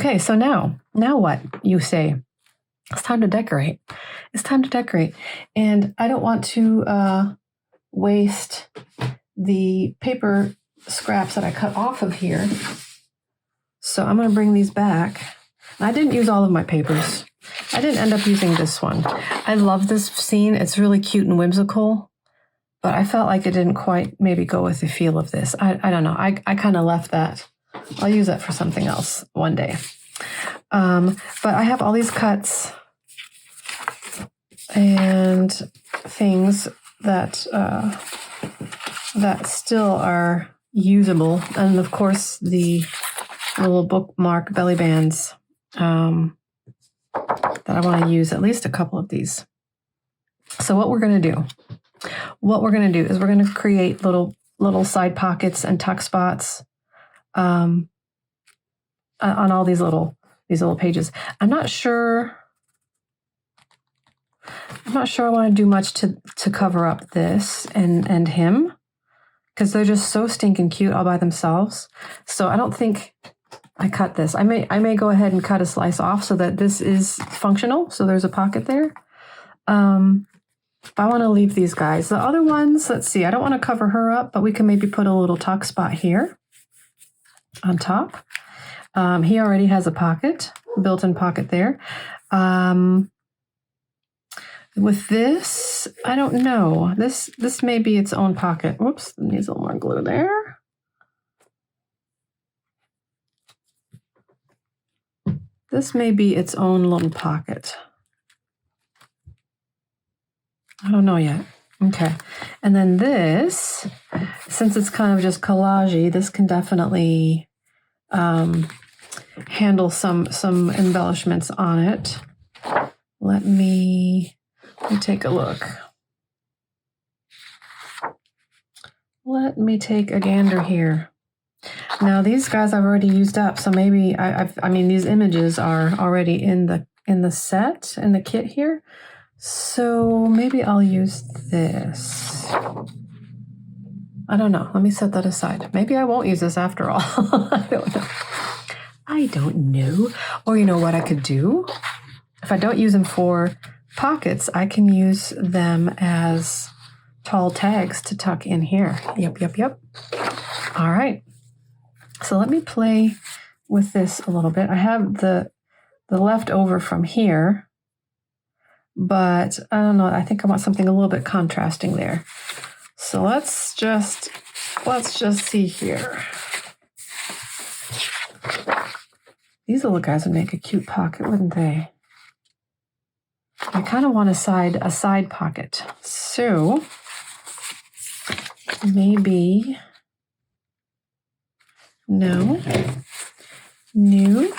Okay, so now what, you say? It's time to decorate. It's time to decorate. And I don't want to waste the paper scraps that I cut off of here. So I'm going to bring these back. I didn't use all of my papers. I didn't end up using this one. I love this scene. It's really cute and whimsical, but I felt like it didn't quite maybe go with the feel of this. I don't know. I kind of left that. I'll use that for something else one day. But I have all these cuts and things that that still are usable, and of course the little bookmark belly bands that I want to use at least a couple of these. So what we're going to do is we're going to create little side pockets and tuck spots on all these little pages. I'm not sure I want to do much to cover up this and him, because they're just so stinking cute all by themselves. So I don't think I cut this. I may go ahead and cut a slice off so that this is functional. So there's a pocket there. But I want to leave these guys. The other ones, let's see. I don't want to cover her up, but we can maybe put a little tuck spot here on top. He already has a pocket, built-in pocket there. With this, I don't know. This may be its own pocket. Whoops, needs a little more glue there. This may be its own little pocket. I don't know yet. Okay. And then this, since it's kind of just collage-y, this can definitely handle some embellishments on it. Let me take a look. Let me take a gander here. Now these guys I've already used up, so maybe I mean these images are already in the set, in the kit here. So maybe I'll use this. I don't know. Let me set that aside. Maybe I won't use this after all. I don't know. Or you know what I could do? If I don't use them for pockets, I can use them as tall tags to tuck in here. Yep. All right. So let me play with this a little bit. I have the leftover from here, but I don't know. I think I want something a little bit contrasting there. So let's just see here. These little guys would make a cute pocket, wouldn't they? I kind of want a side pocket. So maybe no. Nope.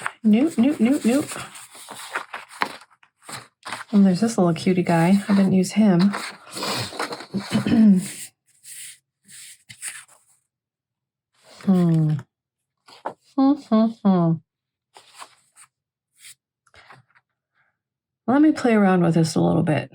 And there's this little cutie guy. I didn't use him. Let me play around with this a little bit.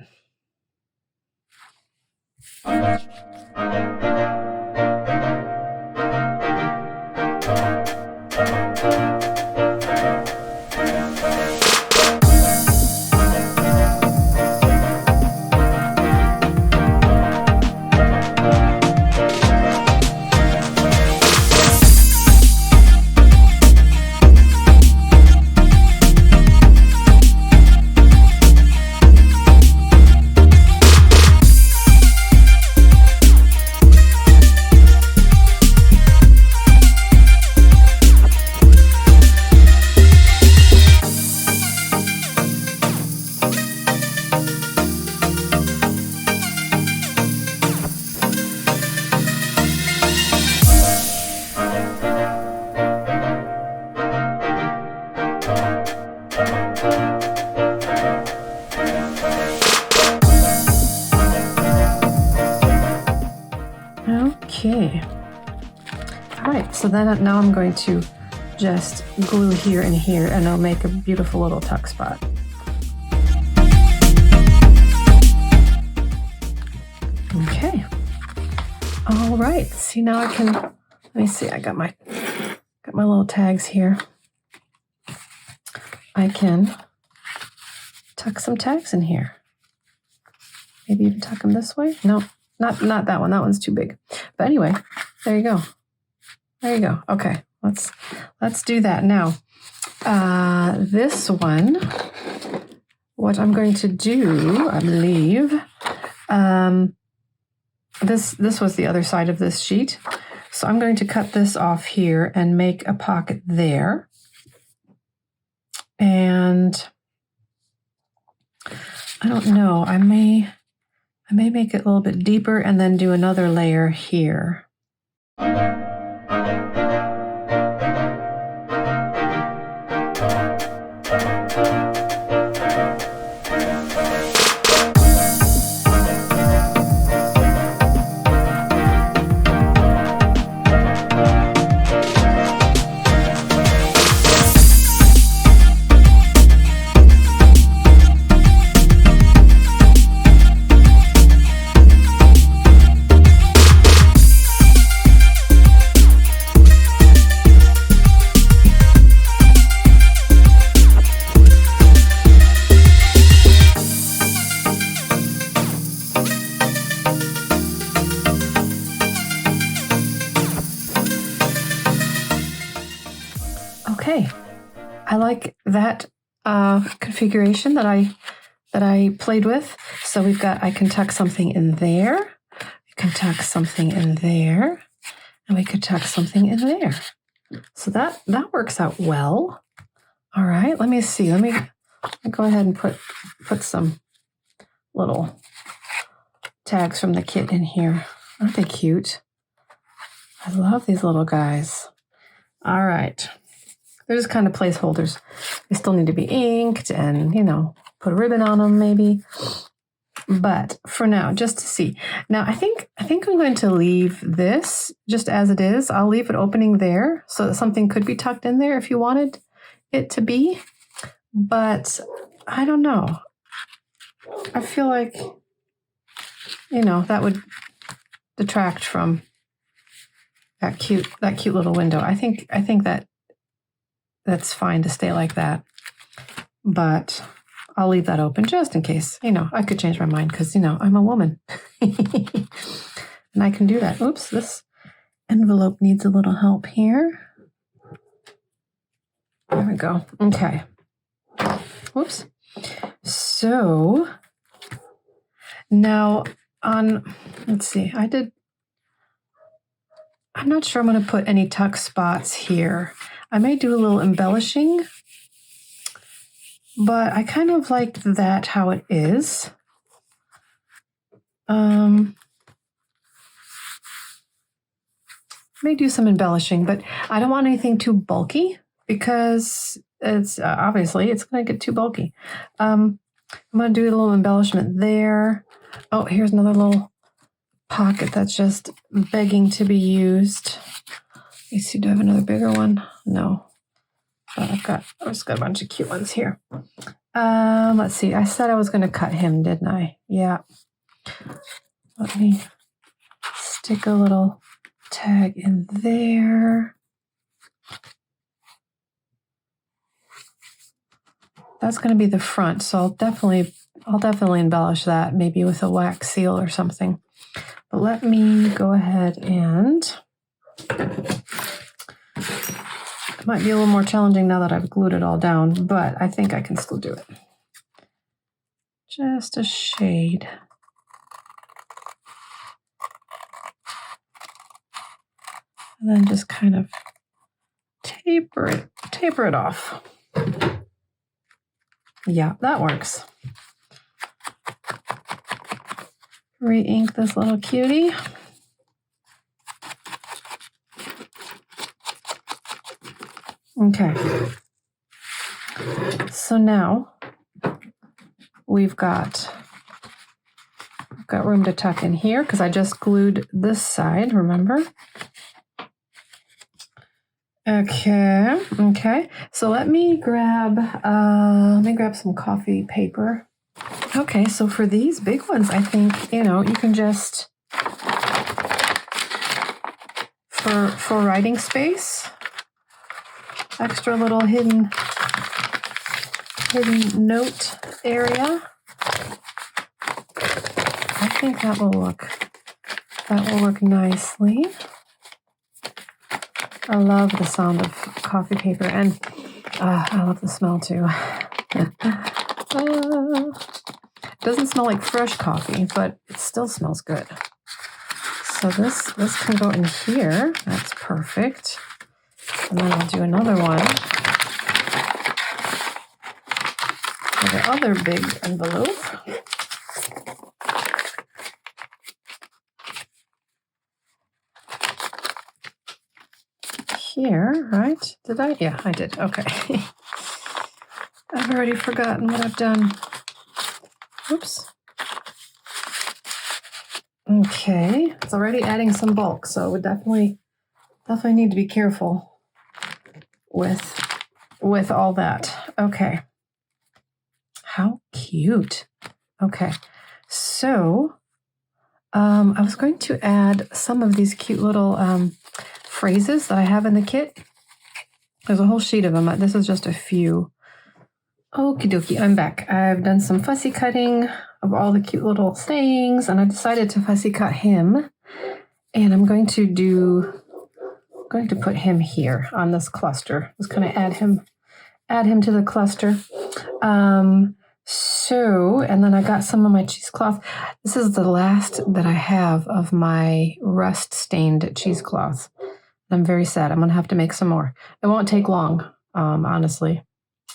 Okay. All right, so then now I'm going to just glue here and here, and I'll make a beautiful little tuck spot. Okay. All right. See, now I can, let me see, I got my little tags here. I can tuck some tags in here. Maybe even tuck them this way. No, not that one. That one's too big. But anyway, there you go. There you go. Okay, let's do that now. This one, what I'm going to do, I believe, this was the other side of this sheet. So I'm going to cut this off here and make a pocket there. And I don't know, I may make it a little bit deeper and then do another layer here. Okay, I like that configuration that I played with. So we've got, I can tuck something in there, we can tuck something in there, and we could tuck something in there. So that works out well. All right, let me see. Let me go ahead and put some little tags from the kit in here. Aren't they cute? I love these little guys. All right. They're just kind of placeholders. They still need to be inked and, you know, put a ribbon on them maybe. But for now, just to see. Now, I think I'm going to leave this just as it is. I'll leave an opening there so that something could be tucked in there if you wanted it to be. But I don't know. I feel like, you know, that would detract from that cute little window. I think that's fine to stay like that, but I'll leave that open just in case, you know, I could change my mind because, you know, I'm a woman and I can do that. Oops, this envelope needs a little help here. There we go. Okay. Whoops. So now let's see, I'm not sure I'm going to put any tuck spots here. I may do a little embellishing, but I kind of liked that how it is. May do some embellishing, but I don't want anything too bulky because it's obviously it's going to get too bulky. I'm going to do a little embellishment there. Oh, here's another little pocket that's just begging to be used. Let me see, do I have another bigger one? No. But I've just got a bunch of cute ones here. Let's see. I said I was going to cut him, didn't I? Yeah. Let me stick a little tag in there. That's going to be the front, so I'll definitely embellish that, maybe with a wax seal or something. But let me go ahead and it might be a little more challenging now that I've glued it all down, but I think I can still do it. Just a shade. And then just kind of taper it off. Yeah, that works. Re-ink this little cutie. Okay. So now we've got room to tuck in here because I just glued this side, remember? Okay. So let me grab some coffee paper. Okay, so for these big ones, I think, you know, you can just for writing space, extra little hidden hidden note area. I think that will look nicely. I love the sound of coffee paper, and I love the smell too. Doesn't smell like fresh coffee, but it still smells good. So this can go in here. That's perfect. And then I'll do another one for the other big envelope. Here, right? Did I? Yeah, I did. Okay. I've already forgotten what I've done. Oops. Okay, it's already adding some bulk, so we definitely need to be careful with all that. Okay. How cute. Okay, so I was going to add some of these cute little phrases that I have in the kit. There's a whole sheet of them. This is just a few. Okie dokie, I'm back. I've done some fussy cutting of all the cute little sayings, and I decided to fussy cut him. And I'm going to put him here on this cluster. Just kind of add him to the cluster. And then I got some of my cheesecloth. This is the last that I have of my rust-stained cheesecloth. I'm very sad. I'm going to have to make some more. It won't take long, honestly.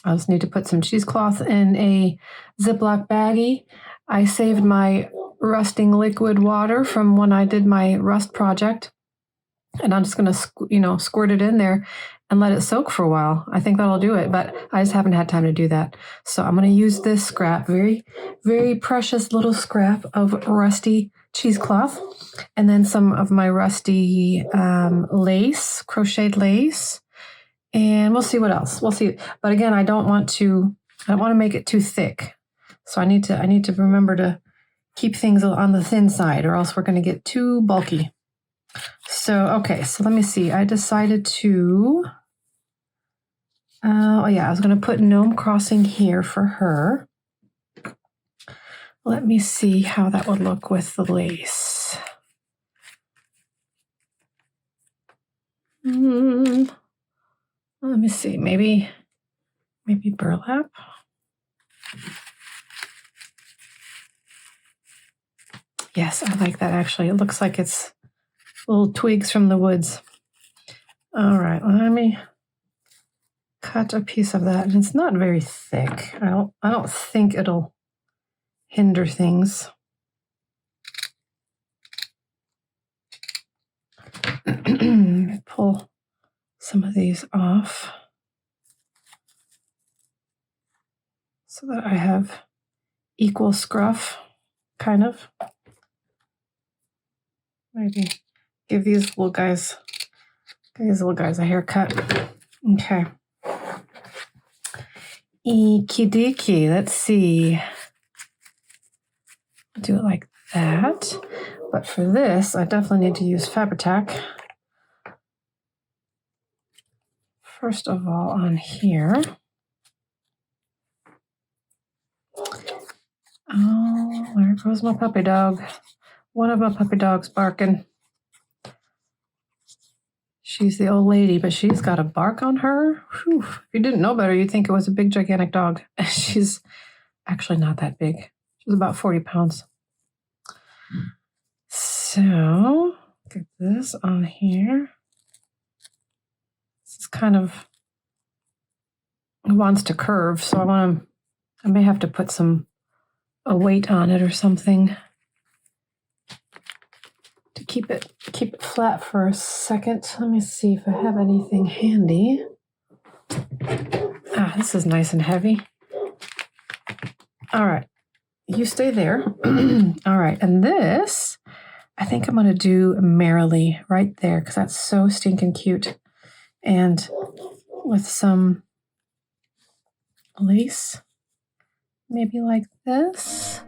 I just need to put some cheesecloth in a Ziploc baggie. I saved my rusting liquid water from when I did my rust project. And I'm just going to, squirt it in there and let it soak for a while. I think that'll do it, but I just haven't had time to do that. So I'm going to use this scrap, very, very precious little scrap of rusty cheesecloth, and then some of my rusty lace, crocheted lace, and we'll see what else. We'll see. But again, I don't want to make it too thick. So I need to remember to keep things on the thin side, or else we're going to get too bulky. So, okay, so let me see. I decided to, I was going to put gnome crossing here for her. Let me see how that would look with the lace. Let me see, maybe burlap. Yes, I like that actually. It looks like it's little twigs from the woods. All right, let me cut a piece of that. And it's not very thick. I don't think it'll hinder things. Pull some of these off so that I have equal scruff, kind of. Maybe give these little guys a haircut. Okay. Ikidiki, let's see. Do it like that. But for this, I definitely need to use Fabri-Tac. First of all, on here. Oh, there goes my puppy dog. One of my puppy dogs barking. She's the old lady, but she's got a bark on her. Whew. If you didn't know better, you'd think it was a big, gigantic dog. She's actually not that big. She's about 40 pounds. So, get this on here. This is kind of, it wants to curve, so I may have to put a weight on it or something to keep it flat for a second. Let me see if I have anything handy. This is nice and heavy. All right, you stay there. All right, and this, I think I'm going to do merrily right there because that's so stinking cute. And with some lace, maybe like this.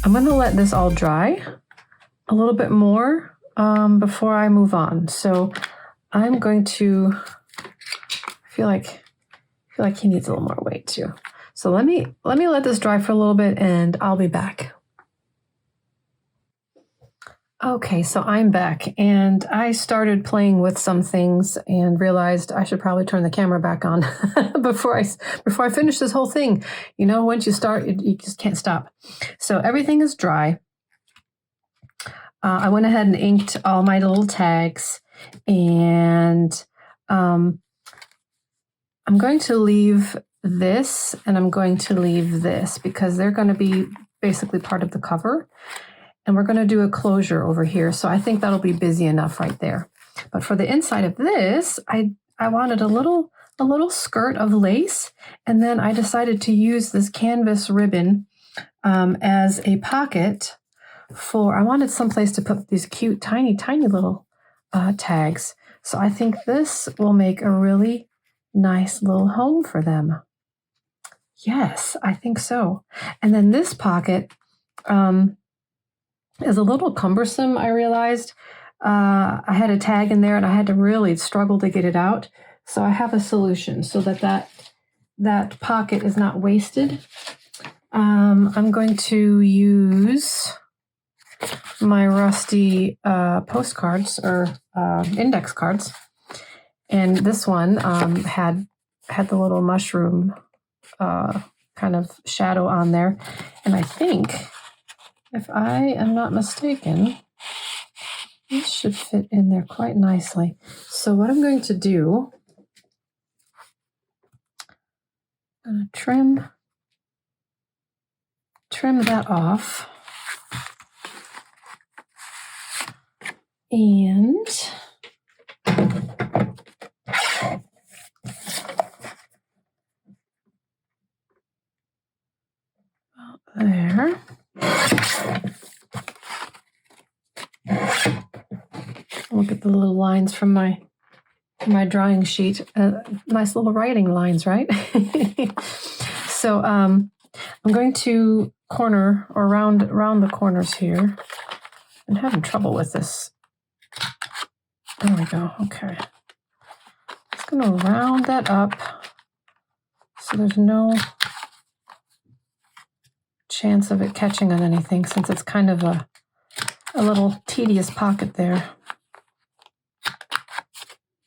I'm going to let this all dry a little bit more before I move on. So I'm going to feel like he needs a little more weight too. So let me let this dry for a little bit, and I'll be back. Okay, so I'm back, and I started playing with some things and realized I should probably turn the camera back on before I finish this whole thing. You know, once you start, you just can't stop. So everything is dry. I went ahead and inked all my little tags, and I'm going to leave this, and I'm going to leave this because they're going to be basically part of the cover. And we're going to do a closure over here. So I think that'll be busy enough right there. But for the inside of this, I wanted a little skirt of lace. And then I decided to use this canvas ribbon as a pocket I wanted someplace to put these cute, tiny little tags. So I think this will make a really nice little home for them. Yes, I think so. And then this pocket, is a little cumbersome, I realized. I had a tag in there and I had to really struggle to get it out. So I have a solution so that pocket is not wasted. I'm going to use my rusty postcards or index cards. And this one had the little mushroom kind of shadow on there. And I think, if I am not mistaken, this should fit in there quite nicely. So what I'm going to do, I'm going to trim that off. And there. Look at the little lines from my drawing sheet. Nice little writing lines, right? So I'm going to corner or round the corners here. I'm having trouble with this. There we go. Okay. Just going to round that up so there's no chance of it catching on anything, since it's kind of a little tedious pocket there.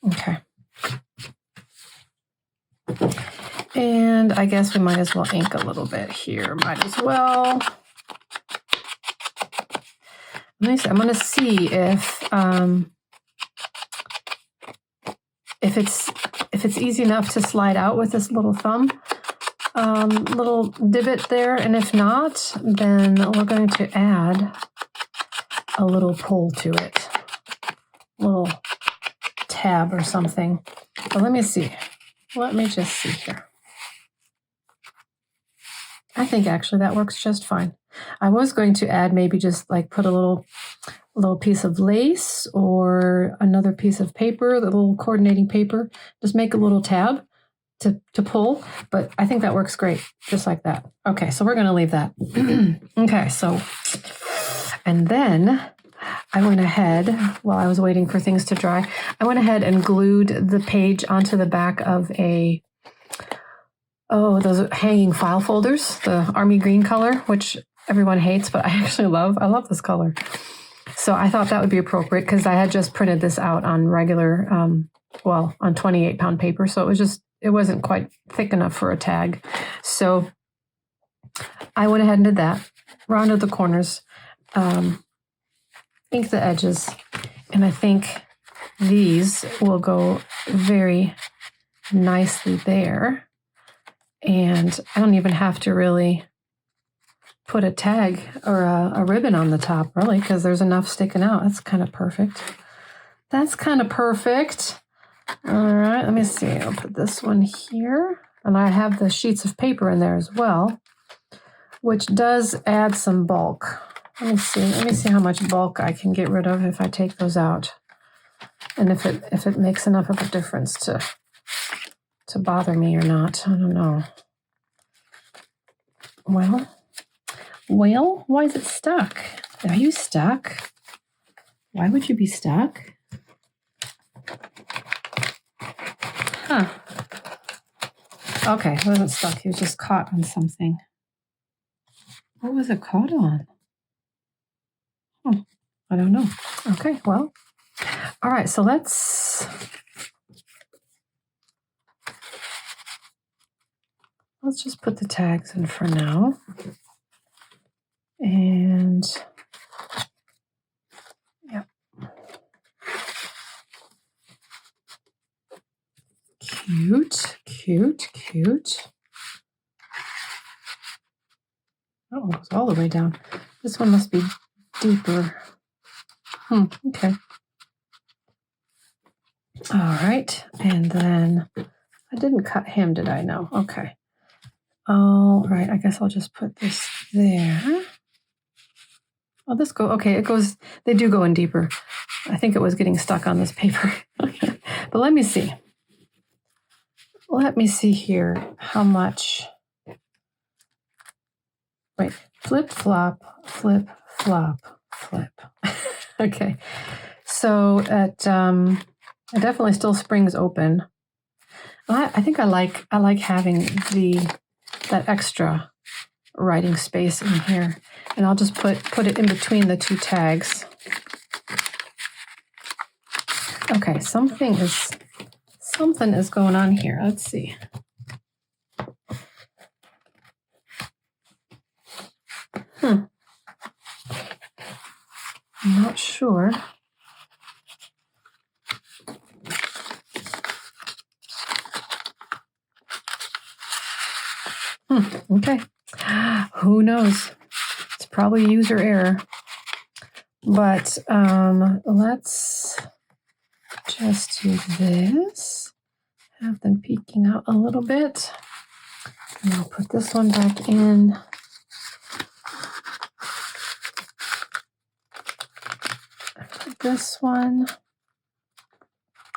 Okay. And I guess we might as well ink a little bit here. Might as well. I'm going to see if it's easy enough to slide out with this little thumb, little divot there. And if not, then we're going to add a little pull to it, little tab or something. But let me see. Let me just see here. I think actually that works just fine. I was going to add maybe just like put a little piece of lace or another piece of paper, the little coordinating paper, just make a little tab to pull, but I think that works great, just like that. Okay, so we're going to leave that. Okay, so, and then I went ahead, while I was waiting for things to dry, I went ahead and glued the page onto the back of those hanging file folders, the army green color, which everyone hates, but I actually love. I love this color. So I thought that would be appropriate because I had just printed this out on regular, on 28-pound paper. So it wasn't quite thick enough for a tag. So I went ahead and did that, rounded the corners, inked the edges, and I think these will go very nicely there. And I don't even have to really put a tag or a ribbon on the top, really, because there's enough sticking out. That's kind of perfect. That's kind of perfect. All right, let me see. I'll put this one here. And I have the sheets of paper in there as well, which does add some bulk. Let me see. Let me see how much bulk I can get rid of if I take those out. And if it makes enough of a difference to bother me or not. I don't know. Well, Well, why is it stuck? Are you stuck? Why would you be stuck? Huh. Okay, it wasn't stuck. He was just caught on something. What was it caught on? I don't know. Okay, well. All right, so let's just put the tags in for now. And yeah. Cute, cute, cute. That one goes all the way down. This one must be deeper. Okay. All right. And then I didn't cut him, did I? No. Okay. All right. I guess I'll just put this there. Oh, this go. Okay. It goes. They do go in deeper. I think it was getting stuck on this paper. But let me see. Let me see here how much. Wait. Flip, flop, flip, flop, flip. Okay. So it definitely still springs open. I think I like having that extra writing space in here, and I'll just put it in between the two tags. Okay, something is going on here. Let's see. I'm not sure. Okay. Who knows? It's probably user error. But let's just do this. Have them peeking out a little bit. And I'll put this one back in. Put this one.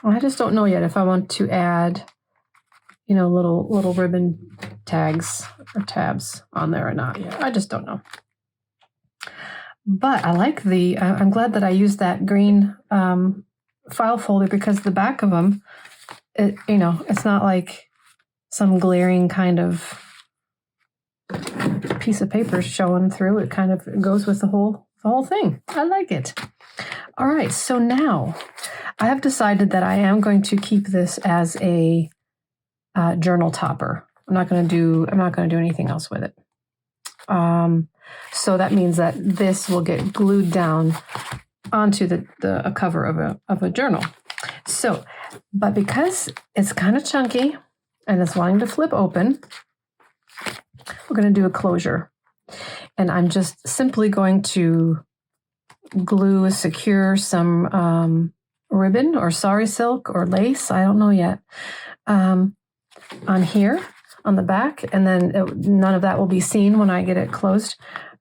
I just don't know yet if I want to add, little ribbon tags or tabs on there or not yet. I just don't know. But I like I'm glad that I used that green file folder, because the back of them, it's not like some glaring kind of piece of paper showing through. It kind of goes with the whole thing. I like it. All right, so now I have decided that I am going to keep this as a journal topper. I'm not going to do anything else with it. So that means that this will get glued down onto the cover of a journal. So, but because it's kind of chunky and it's wanting to flip open, we're going to do a closure. And I'm just simply going to secure some ribbon or sari silk or lace, I don't know yet, on here on the back, and then none of that will be seen when I get it closed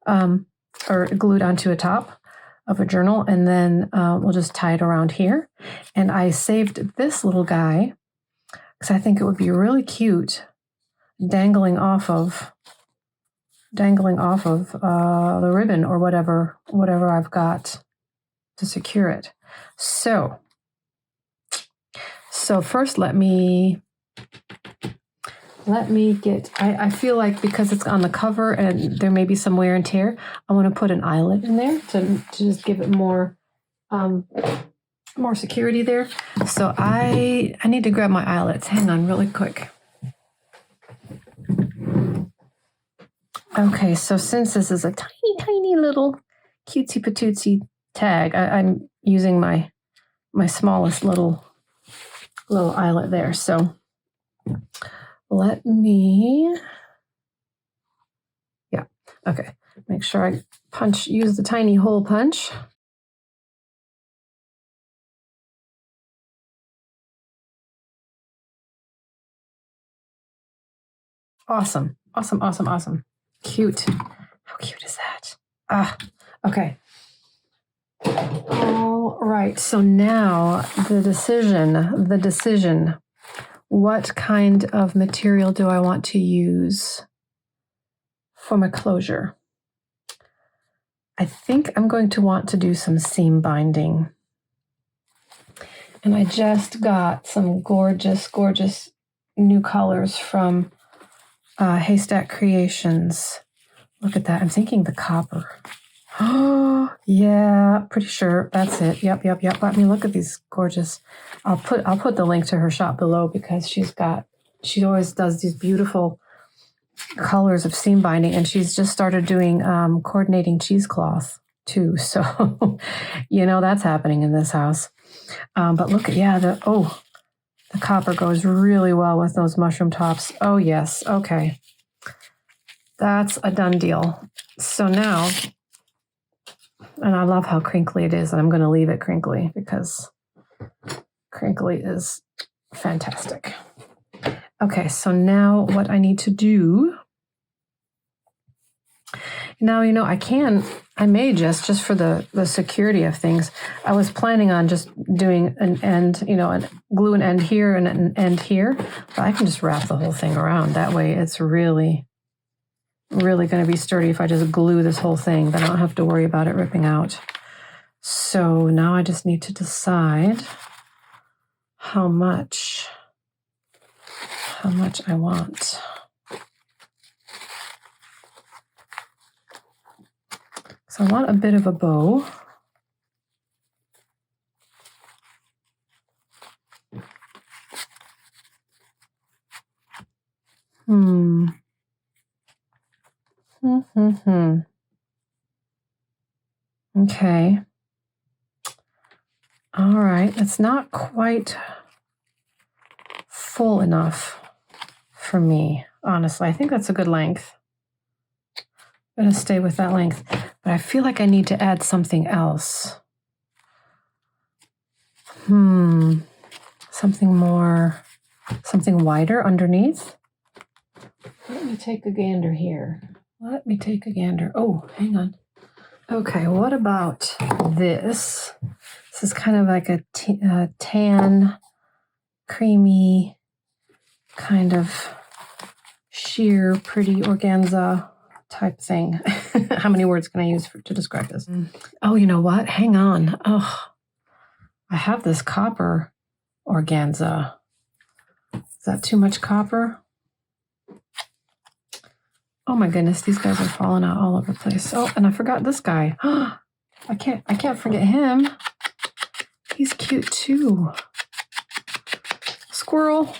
or glued onto a top of a journal, and then we'll just tie it around here. And I saved this little guy because I think it would be really cute dangling off of the ribbon or whatever I've got to secure it. So first let me get, I feel like because it's on the cover and there may be some wear and tear, I want to put an eyelet in there to just give it more security there. So I need to grab my eyelets. Hang on really quick. Okay, so since this is a tiny, tiny little cutesy patootsy tag, I'm using my smallest little eyelet there. So let me, okay, make sure I use the tiny hole punch. Awesome. Cute. How cute is that? Okay. All right, so now the decision. What kind of material do I want to use for my closure? I think I'm going to want to do some seam binding. And I just got some gorgeous, gorgeous new colors from Haystack Creations. Look at that. I'm thinking the copper. Oh, yeah, pretty sure that's it. Yep. I mean, look at these gorgeous. I'll put the link to her shop below because she always does these beautiful colors of seam binding, and she's just started doing coordinating cheesecloth too. So, that's happening in this house. But look at, the copper goes really well with those mushroom tops. Oh, yes. Okay. That's a done deal. So now, and I love how crinkly it is, and I'm going to leave it crinkly because crinkly is fantastic. Okay, so now what I need to do, now, I may just for the security of things, I was planning on just doing an end, glue an end here and an end here, but I can just wrap the whole thing around. That way it's really, really going to be sturdy if I just glue this whole thing, then I don't have to worry about it ripping out. So now I just need to decide how much I want. So I want a bit of a bow. Okay. All right. It's not quite full enough for me, honestly. I think that's a good length. I'm going to stay with that length, but I feel like I need to add something else. Something wider underneath. Let me take a gander here. Oh, hang on. Okay, what about this? This is kind of like a tan, creamy, kind of sheer, pretty organza type thing. How many words can I use to describe this? Oh, you know what? Hang on. Oh, I have this copper organza. Is that too much copper? Oh my goodness, these guys are falling out all over the place. Oh, and I forgot this guy. I can't forget him. He's cute too. Squirrel.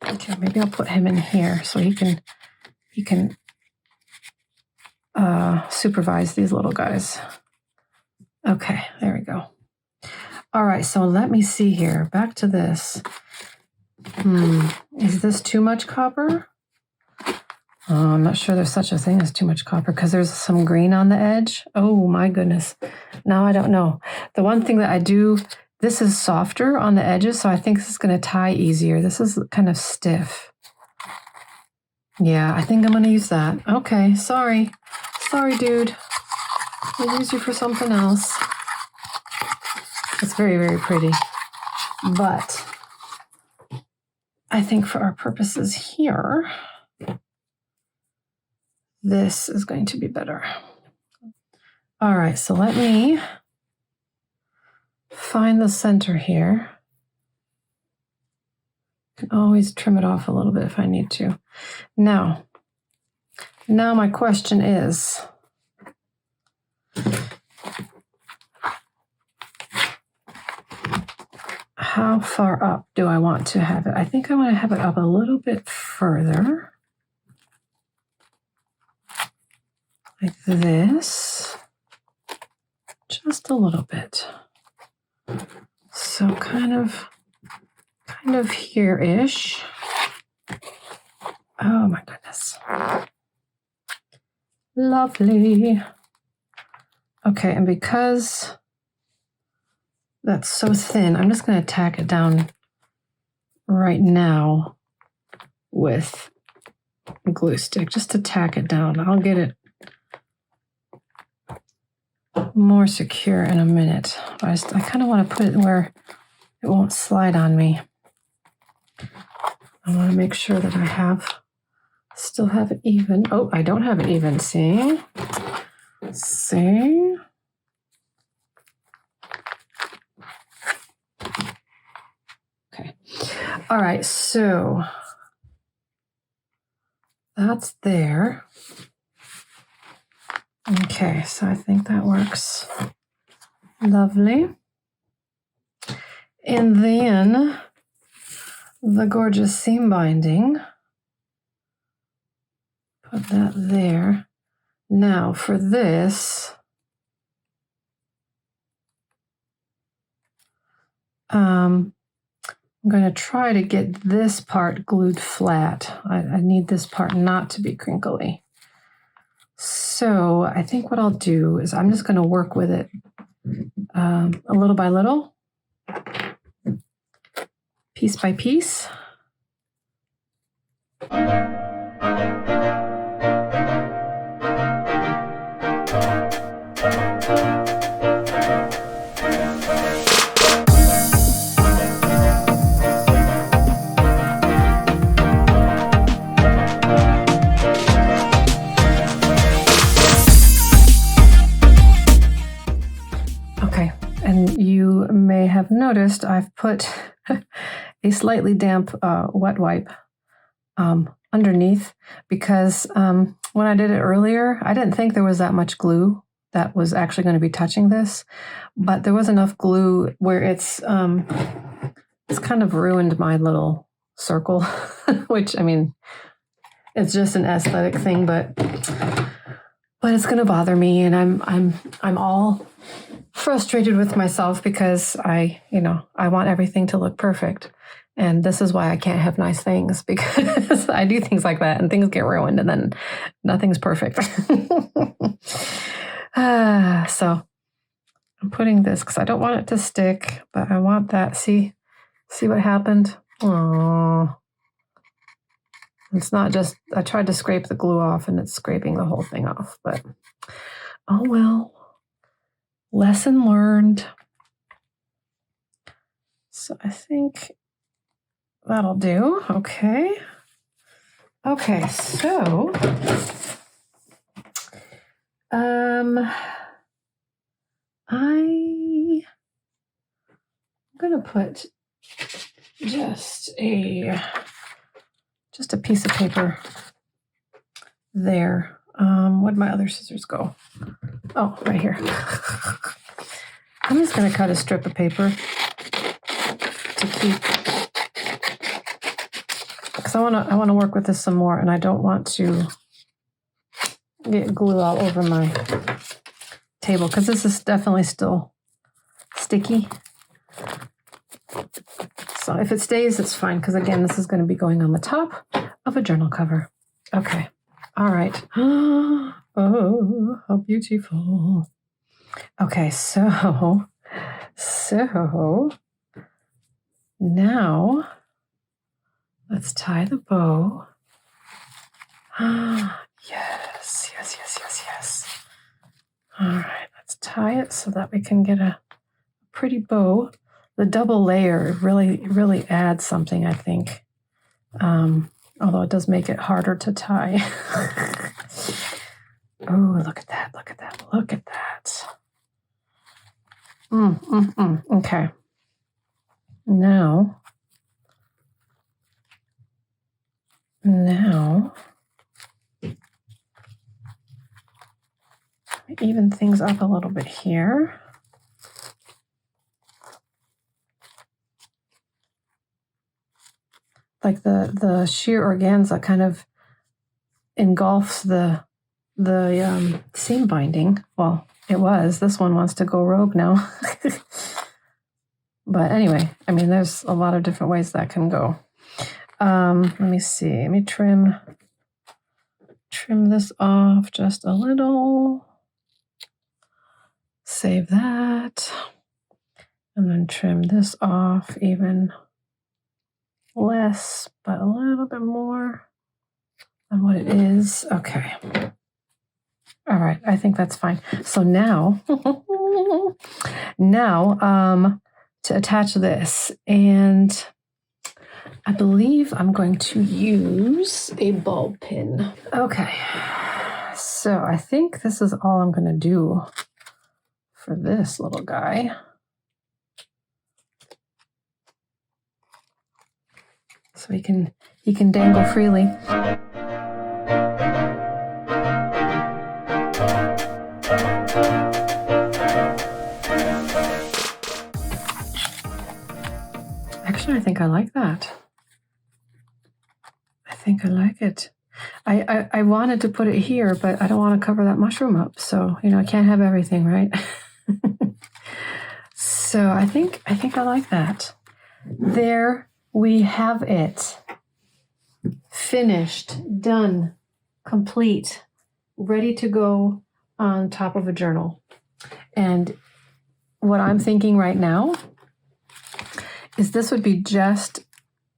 Okay, maybe I'll put him in here so he can supervise these little guys. Okay, there we go. All right, so let me see here. Back to this. Is this too much copper? Oh, I'm not sure there's such a thing as too much copper because there's some green on the edge. Oh my goodness. Now I don't know. The one thing that I do, this is softer on the edges, so I think this is going to tie easier. This is kind of stiff. Yeah, I think I'm going to use that. Okay, sorry. Sorry, dude. We'll use you for something else. It's very, very pretty. But I think for our purposes here, this is going to be better. All right, so let me find the center here. I can always trim it off a little bit if I need to. Now my question is, how far up do I want to have it? I think I want to have it up a little bit further. Like this. Just a little bit. So kind of here-ish. Oh my goodness. Lovely. Okay, and because that's so thin, I'm just going to tack it down right now with a glue stick, just to tack it down. I'll get it more secure in a minute. But I kind of want to put it where it won't slide on me. I want to make sure that I still have it even. Oh, I don't have it even. See? See? Okay. All right, so that's there. Okay, so I think that works. Lovely. And then the gorgeous seam binding. Put that there. Now for this, I'm going to try to get this part glued flat. I need this part not to be crinkly. So I think what I'll do is I'm just going to work with it a little by little, piece by piece. Okay, and you may have noticed I've put a slightly damp wet wipe underneath because when I did it earlier, I didn't think there was that much glue that was actually going to be touching this, but there was enough glue where it's kind of ruined my little circle, which I mean, it's just an aesthetic thing, but it's going to bother me, and I'm all frustrated with myself because I want everything to look perfect. And this is why I can't have nice things, because I do things like that and things get ruined and then nothing's perfect. So I'm putting this because I don't want it to stick, but I want that. See what happened? Oh, it's not just, I tried to scrape the glue off and it's scraping the whole thing off, but oh well. Lesson learned. So I think that'll do. Okay. Okay, so I'm gonna put just a piece of paper there. Where'd my other scissors go? Oh, right here. I'm just gonna cut a strip of paper to keep, because I wanna work with this some more, and I don't want to get glue all over my table because this is definitely still sticky. So if it stays, it's fine, because again, this is going to be going on the top of a journal cover. Okay. All right. Oh, how beautiful. Okay, so now let's tie the bow. Yes. All right, let's tie it so that we can get a pretty bow. The double layer really adds something, I think. Although it does make it harder to tie. Oh, look at that. Okay. Now, even things up a little bit here. Like the sheer organza kind of engulfs the seam binding. Well, it was. This one wants to go rogue now. But anyway, I mean, there's a lot of different ways that can go. Let me see. Let me trim this off just a little. Save that. And then trim this off even less, but a little bit more than what it is. Okay. All right. I think that's fine. So now, to attach this, and I believe I'm going to use a ball pin. Okay, so I think this is all I'm going to do for this little guy. So he can dangle freely. Actually, I think I like that. I think I like it. I wanted to put it here, but I don't want to cover that mushroom up. So, I can't have everything, right? So I think I like that. There we have it. Finished, done, complete, ready to go on top of a journal. And what I'm thinking right now is this would be just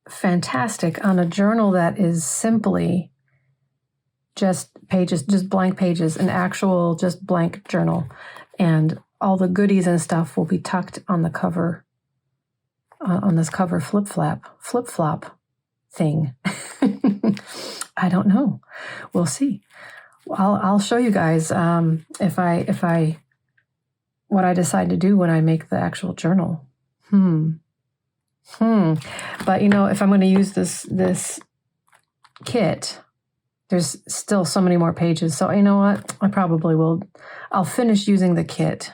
fantastic on a journal that is simply just pages, just blank pages, an actual just blank journal. And all the goodies and stuff will be tucked on the cover, on this cover flip-flop thing. I don't know. We'll see. I'll show you guys if I what I decide to do when I make the actual journal. But if I'm going to use this kit, there's still so many more pages. So you know what? I probably will. I'll finish using the kit,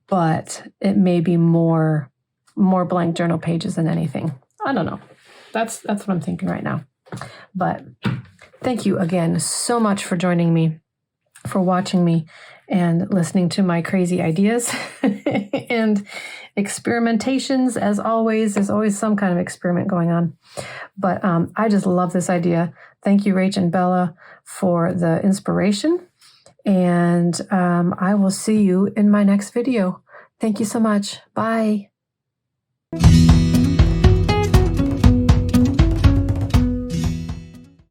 but it may be more blank journal pages than anything. I don't know. That's what I'm thinking right now. But thank you again so much for joining me, for watching me and listening to my crazy ideas and experimentations. As always, there's always some kind of experiment going on. But I just love this idea. Thank you, Rach and Bella, for the inspiration. And I will see you in my next video. Thank you so much. Bye.